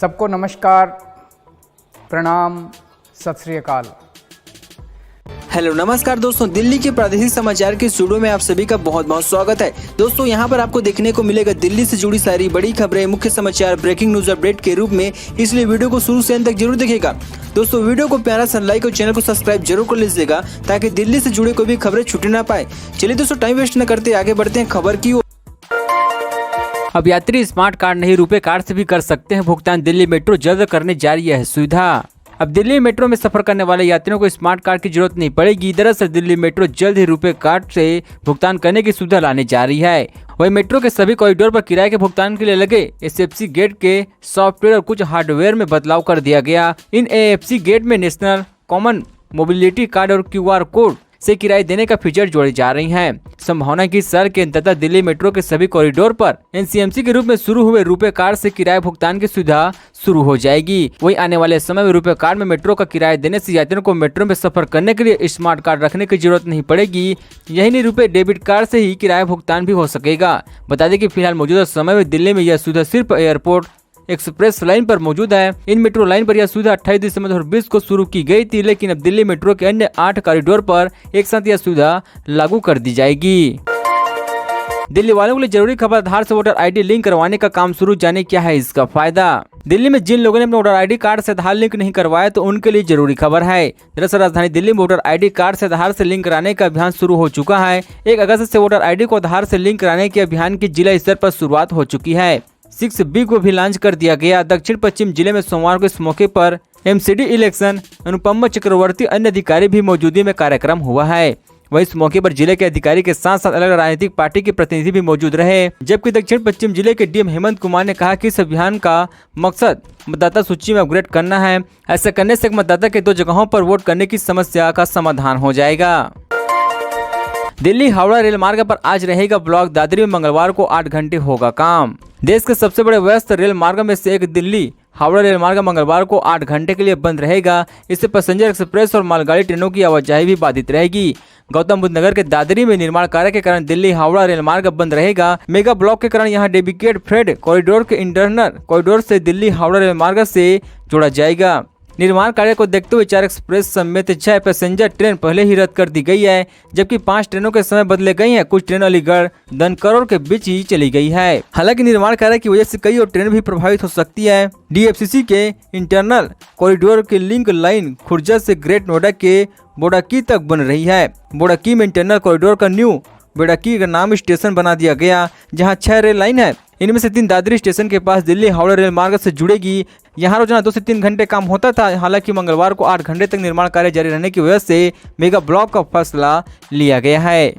सबको नमस्कार, प्रणाम, सत श्री अकाल। हेलो नमस्कार दोस्तों, दिल्ली के प्रादेशिक समाचार के स्टूडियो में आप सभी का बहुत बहुत स्वागत है। दोस्तों यहाँ पर आपको देखने को मिलेगा दिल्ली से जुड़ी सारी बड़ी खबरें, मुख्य समाचार, ब्रेकिंग न्यूज अपडेट के रूप में, इसलिए वीडियो को शुरू से अंत तक जरूर देखिएगा। दोस्तों वीडियो को प्यारा सा लाइक और चैनल को सब्सक्राइब जरूर कर लीजिएगा ताकि दिल्ली से जुड़ी कोई भी खबरें छूटे ना पाए। चलिए दोस्तों टाइम वेस्ट न करते आगे बढ़ते हैं खबर की ओर। अब यात्री स्मार्ट कार्ड नहीं रुपए कार्ड से भी कर सकते हैं भुगतान। दिल्ली मेट्रो जल्द करने जा रही है सुविधा। अब दिल्ली मेट्रो में सफर करने वाले यात्रियों को स्मार्ट कार्ड की जरूरत नहीं पड़ेगी। दरअसल दिल्ली मेट्रो जल्द ही रुपए कार्ड से भुगतान करने की सुविधा लाने जा रही है। वही मेट्रो के सभी कॉरिडोर पर किराए के भुगतान के लिए लगे एसएफसी गेट के सॉफ्टवेयर और कुछ हार्डवेयर में बदलाव कर दिया गया। इन एएफसी गेट में नेशनल कॉमन मोबिलिटी कार्ड और क्यूआर कोड से किराए देने का फीचर जोड़े जा रही हैं। संभावना की साल के अंततः दिल्ली मेट्रो के सभी कॉरिडोर पर एनसीएमसी के रूप में शुरू हुए रुपए कार्ड से किराए भुगतान की सुविधा शुरू हो जाएगी। वही आने वाले समय में रुपए कार्ड में मेट्रो का किराया देने से यात्रियों को मेट्रो में सफर करने के लिए स्मार्ट कार्ड रखने की जरूरत नहीं पड़ेगी। यही नहीं, रुपए डेबिट कार्ड से ही किराया भुगतान भी हो सकेगा। बता दें कि फिलहाल मौजूदा समय में दिल्ली में यह सुविधा सिर्फ एयरपोर्ट एक्सप्रेस लाइन पर मौजूद है। इन मेट्रो लाइन पर यह सुविधा 28 दिसंबर 2020 को शुरू की गई थी, लेकिन अब दिल्ली मेट्रो के अन्य 8 कॉरिडोर पर एक साथ यह सुविधा लागू कर दी जाएगी। दिल्ली वालों के लिए जरूरी खबर, आधार से वोटर आईडी लिंक करवाने का काम शुरू। जाने क्या है इसका फायदा। दिल्ली में जिन लोगों ने अपना वोटर आईडी कार्ड से आधार लिंक नहीं करवाया तो उनके लिए जरूरी खबर है। दरअसल राजधानी दिल्ली में वोटर आईडी कार्ड से आधार से लिंक कराने का अभियान शुरू हो चुका है। 1 अगस्त से वोटर आईडी को आधार से लिंक कराने के अभियान की जिला स्तर पर शुरुआत हो चुकी है। 6B को भी लॉन्च कर दिया गया। दक्षिण पश्चिम जिले में सोमवार को इस मौके पर एमसीडी इलेक्शन अनुपम चक्रवर्ती अन्य अधिकारी भी मौजूदगी में कार्यक्रम हुआ है। वहीं इस मौके पर जिले के अधिकारी के साथ साथ अलग राजनीतिक पार्टी के प्रतिनिधि भी मौजूद रहे। जबकि दक्षिण पश्चिम जिले के डीएम हेमंत कुमार ने कहा कि इस अभियान का मकसद मतदाता सूची में अपग्रेड करना है। ऐसा करने से मतदाता के 2 जगहों पर वोट करने की समस्या का समाधान हो जाएगा। दिल्ली हावड़ा रेल मार्ग पर आज रहेगा ब्लॉक। दादरी में मंगलवार को 8 घंटे होगा काम। देश के सबसे बड़े व्यस्त रेल मार्ग में से एक दिल्ली हावड़ा रेल मार्ग मंगलवार को 8 घंटे के लिए बंद रहेगा। इससे पैसेंजर एक्सप्रेस और मालगाड़ी ट्रेनों की आवाजाही भी बाधित रहेगी। गौतम बुद्ध नगर के दादरी में निर्माण कार्य के कारण दिल्ली हावड़ा रेल मार्ग बंद रहेगा। मेगा ब्लॉक के कारण यहां डेडिकेटेड फ्रेट कॉरिडोर के इंटरनल कॉरिडोर से दिल्ली हावड़ा रेल मार्ग से जोड़ा जाएगा। निर्माण कार्य को देखते हुए 4 एक्सप्रेस समेत 6 पैसेंजर ट्रेन पहले ही रद्द कर दी गई है, जबकि 5 ट्रेनों के समय बदले गई हैं। कुछ ट्रेन अलीगढ़ धनकरोड़ के बीच ही चली गई है। हालांकि निर्माण कार्य की वजह से कई और ट्रेन भी प्रभावित हो सकती है। डीएफसीसी के इंटरनल कॉरिडोर की लिंक लाइन खुर्जा से ग्रेट नोएडा के बोड़ाकी तक बन रही है। बोड़ाकी में इंटरनल कॉरिडोर का न्यू बोड़ाकी का नाम स्टेशन बना दिया गया, जहां 6 रेल लाइन है। इनमें से 3 दादरी स्टेशन के पास दिल्ली हावड़ा रेल मार्ग से जुड़ेगी। यहाँ रोजाना 2 से 3 घंटे काम होता था। हालांकि मंगलवार को 8 घंटे तक निर्माण कार्य जारी रहने की वजह से मेगा ब्लॉक का फैसला लिया गया है।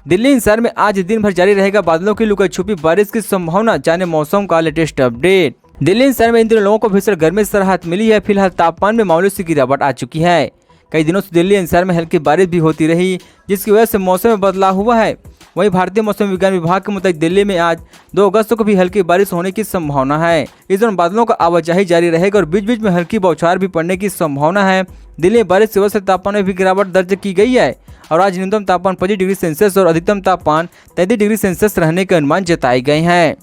दिल्ली एनसीआर में आज दिन भर जारी रहेगा बादलों की लुका छुपी बारिश की संभावना। जाने मौसम का लेटेस्ट अपडेट। दिल्ली एनसीआर में इन दिनों लोगों को भीषण गर्मी से राहत मिली है। फिलहाल तापमान में मामूली सी गिरावट आ चुकी है। कई दिनों से दिल्ली एनसीआर में हल्की बारिश भी होती रही, जिसकी वजह से मौसम में बदलाव हुआ है। वहीं भारतीय मौसम विज्ञान विभाग के मुताबिक दिल्ली में आज 2 अगस्त को भी हल्की बारिश होने की संभावना है। इस दौरान बादलों का आवाजाही जारी रहेगा और बीच बीच में हल्की बौछार भी पड़ने की संभावना है। दिल्ली में बारिश की वजह से तापमान में भी गिरावट दर्ज की गई है और आज न्यूनतम तापमान 25 डिग्री सेल्सियस और अधिकतम तापमान 33 डिग्री सेल्सियस रहने के अनुमान जताए गए हैं।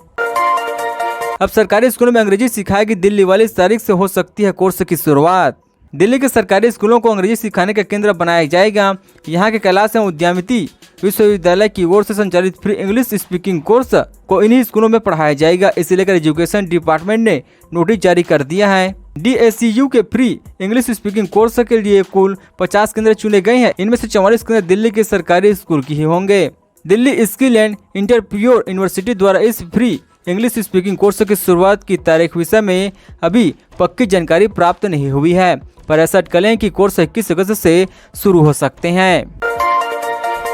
अब सरकारी स्कूलों में अंग्रेजी सिखाएगी दिल्ली वाली। इस तारीख से हो सकती है कोर्स की शुरुआत। दिल्ली के सरकारी स्कूलों को अंग्रेजी सिखाने का केंद्र बनाया जाएगा। यहाँ के कैलाश एवं उद्यमिती विश्वविद्यालय की ओर से संचालित फ्री इंग्लिश स्पीकिंग कोर्स को इन्हीं स्कूलों में पढ़ाया जाएगा। इसे लेकर एजुकेशन डिपार्टमेंट ने नोटिस जारी कर दिया है। DACU के फ्री इंग्लिश स्पीकिंग कोर्स के लिए कुल 50 केंद्र चुने गए हैं। इनमें से 44 केंद्र दिल्ली के सरकारी स्कूल की ही होंगे। Delhi skill and entrepreneur university द्वारा इस फ्री इंग्लिश स्पीकिंग कोर्स की शुरुआत की तारीख विषय में अभी पक्की जानकारी प्राप्त नहीं हुई है, पर ऐसा अटकलें कि कोर्स 21 अगस्त से शुरू हो सकते हैं।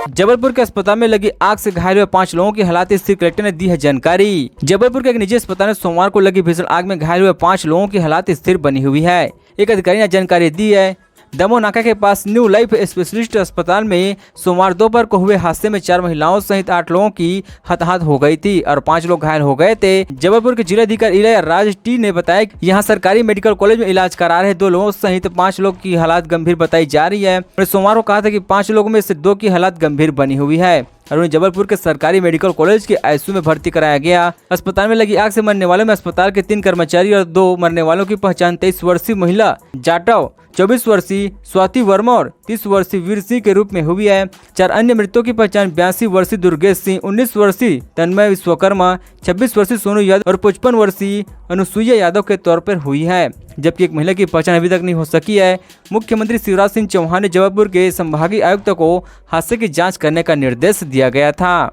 जबलपुर के अस्पताल में लगी आग से घायल हुए 5 लोगों की हालत स्थिर, कलेक्टर ने दी है जानकारी। जबलपुर के एक निजी अस्पताल में सोमवार को लगी भीषण आग में घायल हुए 5 लोगों की हालत स्थिर बनी हुई है। एक अधिकारी ने जानकारी दी है। दमो नाका के पास न्यू लाइफ स्पेशलिस्ट अस्पताल में सोमवार दोपहर को हुए हादसे में 4 महिलाओं सहित 8 लोगों की हताहत हो गई थी और 5 लोग घायल हो गए थे। जबलपुर के जिलाधिकारी इलया राज टी ने बताया कि यहाँ सरकारी मेडिकल कॉलेज में इलाज करा रहे 2 लोगों सहित 5 लोग की हालत गंभीर बताई जा रही है। उन्होंने सोमवार को कहा था कि 5 लोगों में से 2 की हालत गंभीर बनी हुई है और उन्हें जबलपुर के सरकारी मेडिकल कॉलेज के आईसीयू में भर्ती कराया गया। अस्पताल में लगी आग से मरने वालों में अस्पताल के 3 कर्मचारी और 2 मरने वालों की पहचान 23 वर्षीय महिला जाटव, 24 वर्षीय स्वाति वर्मा और 30 वर्षीय वीर सिंह के रूप में हुई है। 4 अन्य मृतकों की पहचान 82 वर्षीय दुर्गेश सिंह, 19 वर्षीय तन्मय विश्वकर्मा, 26 वर्षीय सोनू यादव और 55 वर्षीय अनुसुईया यादव के तौर पर हुई है, जबकि एक महिला की पहचान अभी तक नहीं हो सकी है। मुख्यमंत्री शिवराज सिंह चौहान ने जबलपुर के संभागीय आयुक्त को हादसे की जांच करने का निर्देश दिया गया था।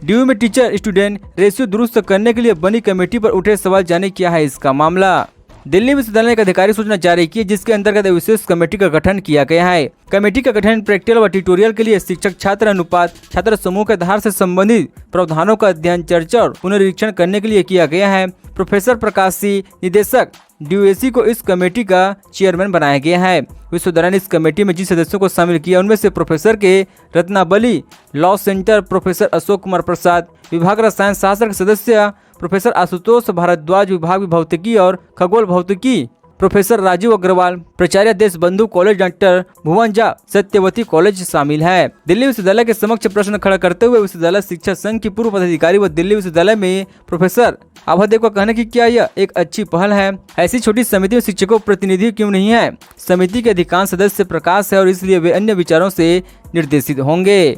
डीयू में टीचर स्टूडेंट रेशियो दुरुस्त करने के लिए बनी कमेटी पर उठे सवाल, जाने क्या है इसका मामला। दिल्ली विश्वविद्यालय ने एक आधिकारिक सूचना जारी की जिसके अंतर्गत विशेष कमेटी का गठन किया गया है। कमेटी का गठन प्रैक्टिकल व ट्यूटोरियल के लिए शिक्षक छात्र अनुपात, छात्र समूह के आधार से संबंधित प्रावधानों का अध्ययन, चर्चा और पुनरीक्षण करने के लिए किया गया है। प्रोफेसर प्रकाश सी, निदेशक DUAC को इस कमेटी का चेयरमैन बनाया गया है। विश्वविद्यालय ने इस कमेटी में जिन सदस्यों को शामिल किया उनमें से professor K Ratnabali law centre, professor Ashok Kumar Prasad, विभाग रसायन शास्त्र के सदस्य प्रोफेसर आशुतोष भारद्वाज, विभाग भौतिकी और खगोल भौतिकी प्रोफेसर राजीव अग्रवाल, प्राचार्य देशबंधु कॉलेज डॉक्टर भुवन झा, सत्यवती कॉलेज शामिल है। दिल्ली विश्वविद्यालय के समक्ष प्रश्न खड़ा करते हुए विश्वविद्यालय शिक्षा संघ की पूर्व पदाधिकारी व दिल्ली विश्वविद्यालय में प्रोफेसर आभादेव का कहना कि क्या यह एक अच्छी पहल है। ऐसी छोटी समिति में शिक्षकों प्रतिनिधि क्यों नहीं है। समिति के अधिकांश सदस्य प्रकाश है और इसलिए वे अन्य विचारों से निर्देशित होंगे।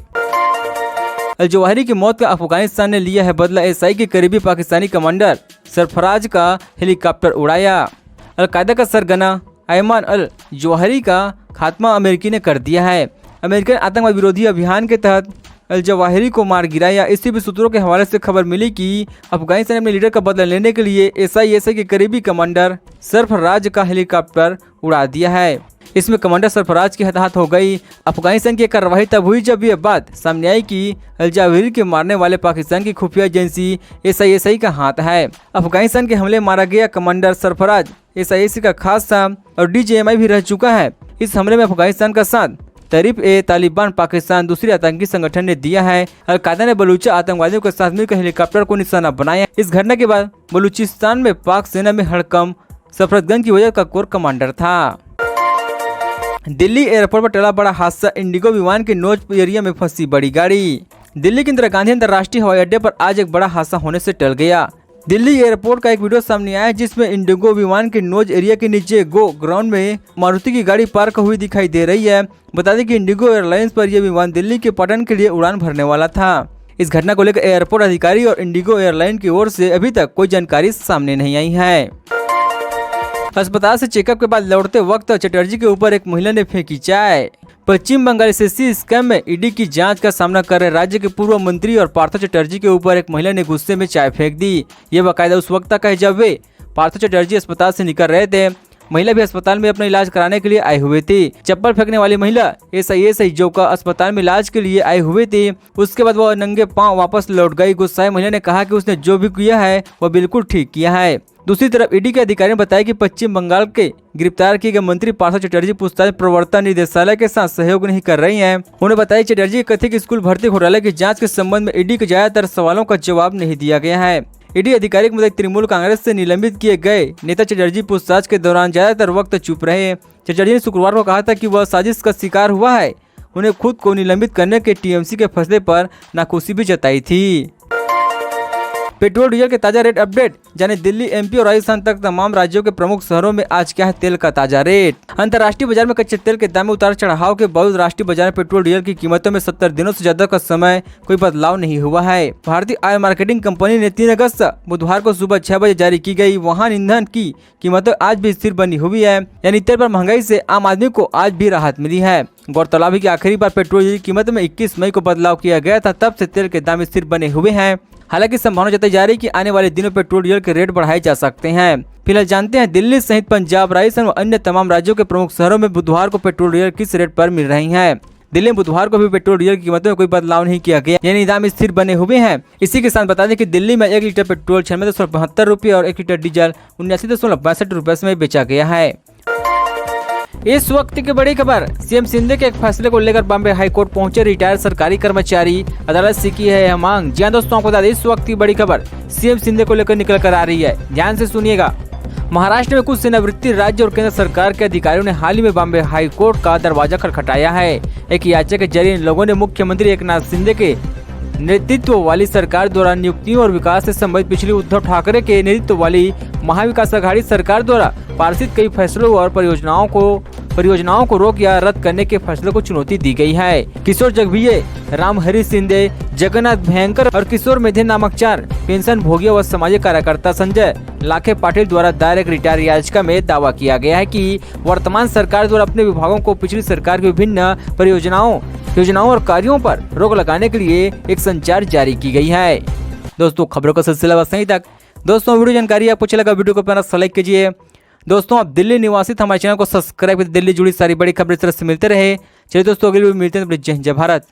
अल जवाहिरी की मौत का अफगानिस्तान ने लिया है बदला, SI के करीबी पाकिस्तानी कमांडर सरफराज का हेलीकॉप्टर उड़ाया। अलकायदा का सरगना अयमान अल जवाहिरी का खात्मा अमेरिकी ने कर दिया है। अमेरिकन आतंकवाद विरोधी अभियान के तहत अल जवाहिरी को मार गिराया। इसी भी सूत्रों के हवाले से खबर मिली कि अफगानिस्तान ने अपने लीडर का बदला लेने के लिए SI के करीबी कमांडर सरफराज का हेलीकॉप्टर उड़ा दिया है। इसमें कमांडर सरफराज की हताहत हो गई। अफगानिस्तान की कार्रवाई तब हुई जब यह बात सामने आई कि अल जवाहिरी के मारने वाले पाकिस्तान की खुफिया एजेंसी SI का हाथ है। अफगानिस्तान के हमले मारा गया कमांडर सरफराज SI का खास था और DJMI भी रह चुका है। इस हमले में अफगानिस्तान का साथ तहरीक-ए-तालिबान पाकिस्तान दूसरी आतंकी संगठन ने दिया है। अलकायदा ने बलूची आतंकवादियों के साथ मिलकर हेलीकॉप्टर को निशाना बनाया। इस घटना के बाद बलूचिस्तान में पाक सेना में हड़कंप, सफदरजंग की वजह का कोर कमांडर था। दिल्ली एयरपोर्ट पर टला बड़ा हादसा, इंडिगो विमान के नोज एरिया में फंसी बड़ी गाड़ी। दिल्ली के इंदिरा गांधी अंतर्राष्ट्रीय हवाई अड्डे पर आज एक बड़ा हादसा होने से टल गया। दिल्ली एयरपोर्ट का एक वीडियो सामने आया जिसमें इंडिगो विमान के नोज एरिया के नीचे गो ग्राउंड में मारुति की गाड़ी पार्क हुई दिखाई दे रही है। बता दें कि इंडिगो एयरलाइंस पर यह विमान दिल्ली के पटन के लिए उड़ान भरने वाला था। इस घटना को लेकर एयरपोर्ट अधिकारी और इंडिगो एयरलाइन की ओर से अभी तक कोई जानकारी सामने नहीं आई है। अस्पताल से चेकअप के बाद लौटते वक्त चटर्जी के ऊपर एक महिला ने फेंकी चाय। पश्चिम बंगाल SSC स्कैम में ईडी की जांच का सामना कर रहे राज्य के पूर्व मंत्री और पार्थ चटर्जी के ऊपर एक महिला ने गुस्से में चाय फेंक दी। ये बाकायदा उस वक्त तक है जब वे पार्थ चटर्जी अस्पताल से निकल रहे थे। महिला भी अस्पताल में अपना इलाज कराने के लिए आई हुई थी। चप्पल फेंकने वाली महिला SI जो का अस्पताल में इलाज के लिए आई हुई थी। उसके बाद वह नंगे पांव वापस लौट गई। गुस्साई महिला ने कहा कि उसने जो भी किया है वह बिल्कुल ठीक किया है। दूसरी तरफ ईडी के अधिकारी ने बताया कि पश्चिम बंगाल के गिरफ्तार किए गए मंत्री पार्थ चटर्जी पूछताछ प्रवर्तन निदेशालय के साथ सहयोग नहीं कर रही हैं। उन्होंने बताया कि चटर्जी के कथित स्कूल भर्ती घोटाले की जांच के संबंध में ईडी के ज्यादातर सवालों का जवाब नहीं दिया गया है। ईडी अधिकारी के मुताबिक तृणमूल कांग्रेस से निलंबित किए गए नेता चटर्जी पूछताछ के दौरान ज्यादातर वक्त चुप रहे। चटर्जी ने शुक्रवार को कहा था कि वह साजिश का शिकार हुआ है। उन्हें खुद को निलंबित करने के TMC के फैसले पर नाखुशी भी जताई थी। पेट्रोल डीजल के ताजा रेट अपडेट, जाने दिल्ली, MP और राजस्थान तक तमाम राज्यों के प्रमुख शहरों में आज क्या है तेल का ताजा रेट। अंतर्राष्ट्रीय बाजार में कच्चे तेल के दाम में उतार चढ़ाव के बावजूद राष्ट्रीय बाजार में पेट्रोल डीजल की कीमतों में 70 दिनों से ज्यादा का समय कोई बदलाव नहीं हुआ है। भारतीय ऑयल मार्केटिंग कंपनी ने 3 अगस्त बुधवार को सुबह 6 बजे जारी की गई वाहन ईंधन की कीमतें आज भी स्थिर बनी हुई है, यानी तेल पर महंगाई से आम आदमी को आज भी राहत मिली है। गौरतलब है कि आखिरी बार पेट्रोल की कीमत में 21 मई को बदलाव किया गया था, तब से तेल के दाम स्थिर बने हुए हैं। हालांकि संभावना जताई जा रही है कि आने वाले दिनों पेट्रोल डीजल के रेट बढ़ाए जा सकते हैं। फिलहाल जानते हैं दिल्ली सहित पंजाब, राजस्थान व अन्य तमाम राज्यों के प्रमुख शहरों में बुधवार को पेट्रोल डीजल किस रेट पर मिल रही हैं। दिल्ली में बुधवार को भी पेट्रोल डीजल की कीमतों में कोई बदलाव नहीं किया गया, यानी दाम स्थिर बने हुए हैं। इसी के साथ बता दें कि दिल्ली में 1 लीटर पेट्रोल 96.72 रुपये और 1 लीटर डीजल 79.62 रुपये में बेचा गया है। इस वक्त की बड़ी खबर, सीएम शिंदे के एक फैसले को लेकर बॉम्बे हाईकोर्ट पहुंचे रिटायर्ड सरकारी कर्मचारी, अदालत से की है यह मांग। जी हां दोस्तों, आपको बता दें इस वक्त की बड़ी खबर सीएम शिंदे को लेकर निकल कर आ रही है, ध्यान से सुनिएगा। महाराष्ट्र में कुछ सेवानिवृत्त राज्य और केंद्र सरकार के अधिकारियों ने हाल ही में बॉम्बे हाईकोर्ट का दरवाजा खटखटाया है। एक याचिका के जरिए इन लोगों ने मुख्यमंत्री एकनाथ शिंदे के नेतृत्व वाली सरकार द्वारा नियुक्तियों और विकास से संबंधित पिछली उद्धव ठाकरे के नेतृत्व वाली महाविकास आघाड़ी सरकार द्वारा पारित कई फैसलों और परियोजनाओं को रोक या रद्द करने के फैसलों को चुनौती दी गई है। किशोर जगभीये, राम हरि शिंदे, जगन्नाथ भयंकर और किशोर मेधे नामक 4 पेंशन भोगियों व सामाजिक कार्यकर्ता संजय लाखे पाटिल द्वारा दायर एक रिटायर याचिका में दावा किया गया है कि वर्तमान सरकार द्वारा अपने विभागों को पिछली सरकार की विभिन्न योजनाओं और कार्यों पर रोक लगाने के लिए एक संचार जारी की गई है। दोस्तों, खबरों का सिलसिला बस यहीं तक। दोस्तों, वीडियो जानकारी आपको अच्छा लगा, वीडियो को अपना लाइक कीजिए। दोस्तों, आप दिल्ली निवासी हमारे चैनल को सब्सक्राइब कर दिल्ली जुड़ी सारी बड़ी खबरें इस तरह से मिलते रहे। चलिए दोस्तों, अगली वीडियो मिलते हैं। जय हिंद, जय भारत।